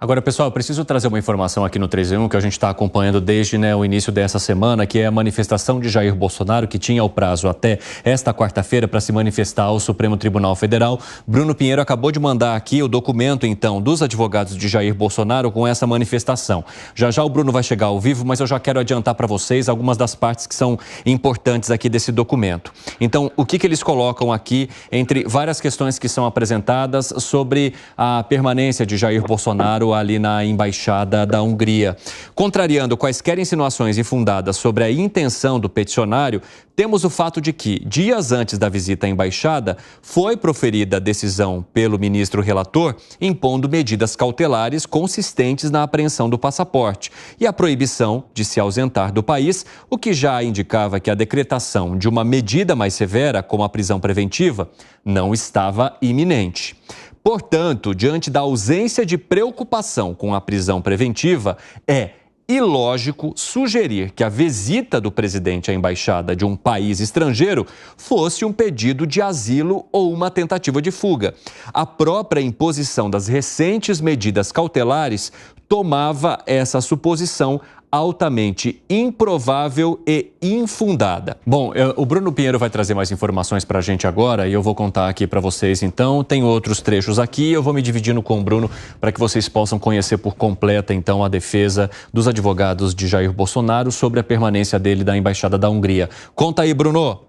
Agora, pessoal, eu preciso trazer uma informação aqui no 3 em 1 que a gente está acompanhando desde o início dessa semana, que é a manifestação de Jair Bolsonaro, que tinha o prazo até esta quarta-feira para se manifestar ao Supremo Tribunal Federal. Bruno Pinheiro acabou de mandar aqui o documento, então, dos advogados de Jair Bolsonaro com essa manifestação. Já já o Bruno vai chegar ao vivo, mas eu já quero adiantar para vocês algumas das partes que são importantes aqui desse documento. Então, o que eles colocam aqui entre várias questões que são apresentadas sobre a permanência de Jair Bolsonaro ali na Embaixada da Hungria. Contrariando quaisquer insinuações infundadas sobre a intenção do peticionário, temos o fato de que, dias antes da visita à Embaixada, foi proferida a decisão pelo ministro relator impondo medidas cautelares consistentes na apreensão do passaporte e a proibição de se ausentar do país, o que já indicava que a decretação de uma medida mais severa, como a prisão preventiva, não estava iminente. Portanto, diante da ausência de preocupação com a prisão preventiva, é ilógico sugerir que a visita do presidente à embaixada de um país estrangeiro fosse um pedido de asilo ou uma tentativa de fuga. A própria imposição das recentes medidas cautelares tomava essa suposição altamente improvável e infundada. Bom, o Bruno Pinheiro vai trazer mais informações para a gente agora e eu vou contar aqui para vocês. Então, tem outros trechos aqui, eu vou me dividindo com o Bruno para que vocês possam conhecer por completa, então, a defesa dos advogados de Jair Bolsonaro sobre a permanência dele da Embaixada da Hungria. Conta aí, Bruno.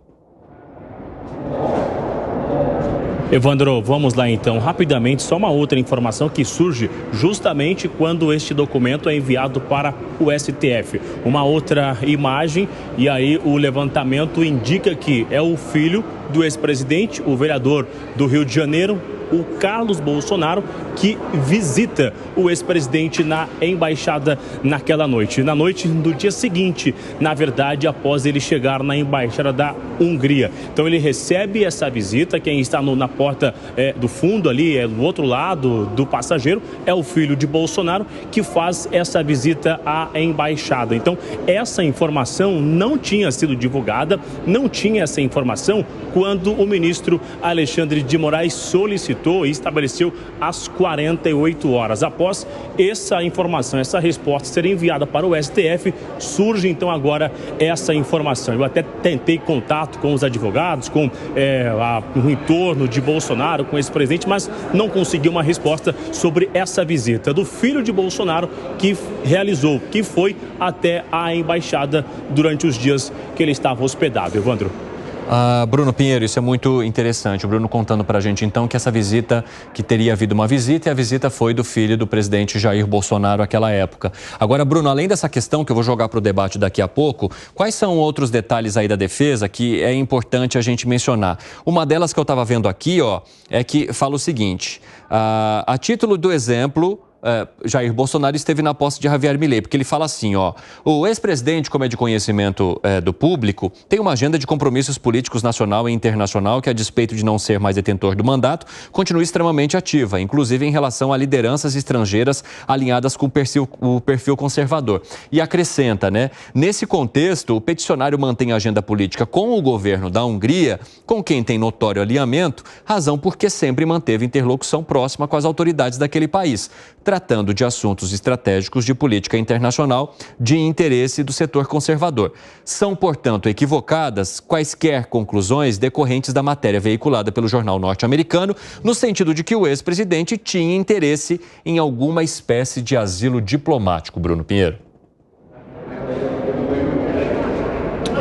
Evandro, vamos lá então, rapidamente, só uma outra informação que surge justamente quando este documento é enviado para o STF. Uma outra imagem e aí o levantamento indica que é o filho do ex-presidente, o vereador do Rio de Janeiro, o Carlos Bolsonaro, que visita o ex-presidente na embaixada naquela noite. Na noite do dia seguinte, na verdade, após ele chegar na embaixada da Hungria. Então ele recebe essa visita, quem está na porta do fundo ali, do outro lado do passageiro, é o filho de Bolsonaro que faz essa visita à embaixada. Então essa informação não tinha sido divulgada, não tinha essa informação quando o ministro Alexandre de Moraes solicitou e estabeleceu às 48 horas. Após essa informação, essa resposta ser enviada para o STF, surge então agora essa informação. Eu até tentei contato com os advogados, com o entorno de Bolsonaro, com esse presidente, mas não consegui uma resposta sobre essa visita do filho de Bolsonaro que realizou, que foi até a embaixada durante os dias que ele estava hospedado. Evandro. Bruno Pinheiro, isso é muito interessante. O Bruno contando para a gente, então, que essa visita, que teria havido uma visita, e a visita foi do filho do presidente Jair Bolsonaro naquela época. Agora, Bruno, além dessa questão que eu vou jogar para o debate daqui a pouco, quais são outros detalhes aí da defesa que é importante a gente mencionar? Uma delas que eu estava vendo aqui, é que fala o seguinte, a título do exemplo, Jair Bolsonaro esteve na posse de Javier Milei, porque ele fala assim, o ex-presidente, como é de conhecimento do público, tem uma agenda de compromissos políticos nacional e internacional que, a despeito de não ser mais detentor do mandato, continua extremamente ativa, inclusive em relação a lideranças estrangeiras alinhadas com o perfil conservador. E acrescenta, nesse contexto, o peticionário mantém a agenda política com o governo da Hungria, com quem tem notório alinhamento, razão porque sempre manteve interlocução próxima com as autoridades daquele país, tratando de assuntos estratégicos de política internacional de interesse do setor conservador. São, portanto, equivocadas quaisquer conclusões decorrentes da matéria veiculada pelo jornal norte-americano, no sentido de que o ex-presidente tinha interesse em alguma espécie de asilo diplomático. Bruno Pinheiro.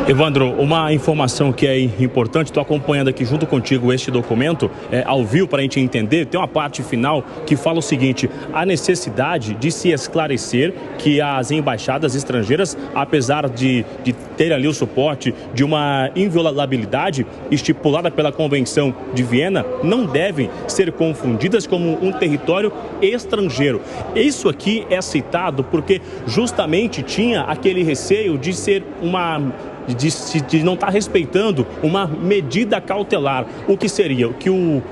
Evandro, uma informação que é importante, estou acompanhando aqui junto contigo este documento, ao vivo para a gente entender, tem uma parte final que fala o seguinte, a necessidade de se esclarecer que as embaixadas estrangeiras, apesar de ter ali o suporte de uma inviolabilidade estipulada pela Convenção de Viena, não devem ser confundidas como um território estrangeiro. Isso aqui é citado porque justamente tinha aquele receio de ser de não estar respeitando uma medida cautelar, o que seria o que o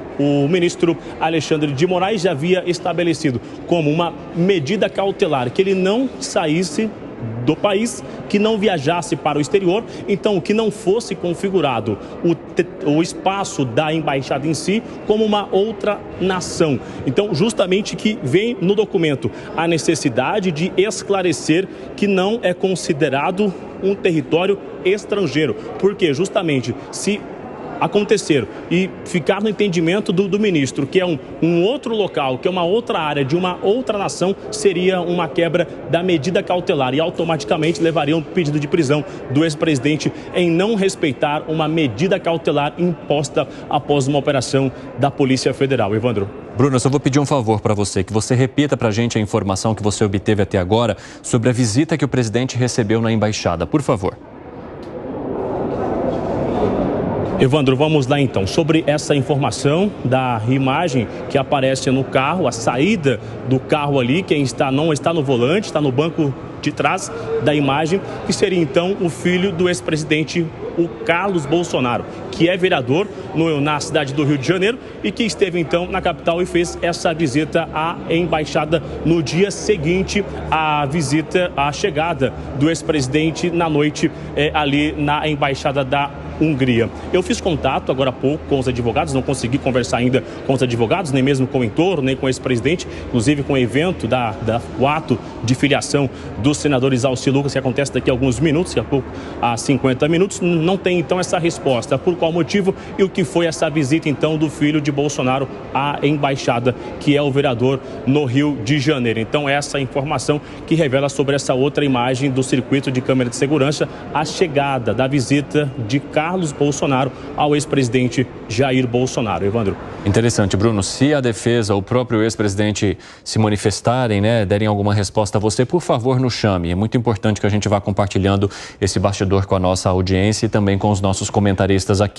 ministro Alexandre de Moraes já havia estabelecido como uma medida cautelar, que ele não saísse do país, que não viajasse para o exterior, então que não fosse configurado o espaço da embaixada em si como uma outra nação. Então, justamente que vem no documento a necessidade de esclarecer que não é considerado um território estrangeiro, porque justamente se acontecer e ficar no entendimento do ministro que é um outro local, que é uma outra área de uma outra nação, seria uma quebra da medida cautelar e automaticamente levaria um pedido de prisão do ex-presidente em não respeitar uma medida cautelar imposta após uma operação da Polícia Federal. Evandro. Bruno, eu só vou pedir um favor para você, que você repita para a gente a informação que você obteve até agora sobre a visita que o presidente recebeu na embaixada, por favor. Evandro, vamos lá então. Sobre essa informação da imagem que aparece no carro, a saída do carro ali, quem não está no volante, está no banco de trás da imagem, que seria então o filho do ex-presidente, o Carlos Bolsonaro, que é vereador na cidade do Rio de Janeiro e que esteve então na capital e fez essa visita à embaixada no dia seguinte à visita, à chegada do ex-presidente na noite ali na embaixada da Hungria. Eu fiz contato agora há pouco com os advogados, não consegui conversar ainda com os advogados, nem mesmo com o entorno, nem com o ex-presidente, inclusive com o evento o ato de filiação dos senadores Alci Lucas, que acontece daqui a alguns minutos, daqui a pouco, há 50 minutos, não tem então essa resposta. Por qual motivo e o que foi essa visita então do filho de Bolsonaro à embaixada, que é o vereador no Rio de Janeiro. Então essa informação que revela sobre essa outra imagem do circuito de câmera de segurança, a chegada da visita de Carlos Bolsonaro ao ex-presidente Jair Bolsonaro. Evandro. Interessante, Bruno. Se a defesa ou o próprio ex-presidente se manifestarem, derem alguma resposta a você, por favor, nos chame. É muito importante que a gente vá compartilhando esse bastidor com a nossa audiência e também com os nossos comentaristas aqui.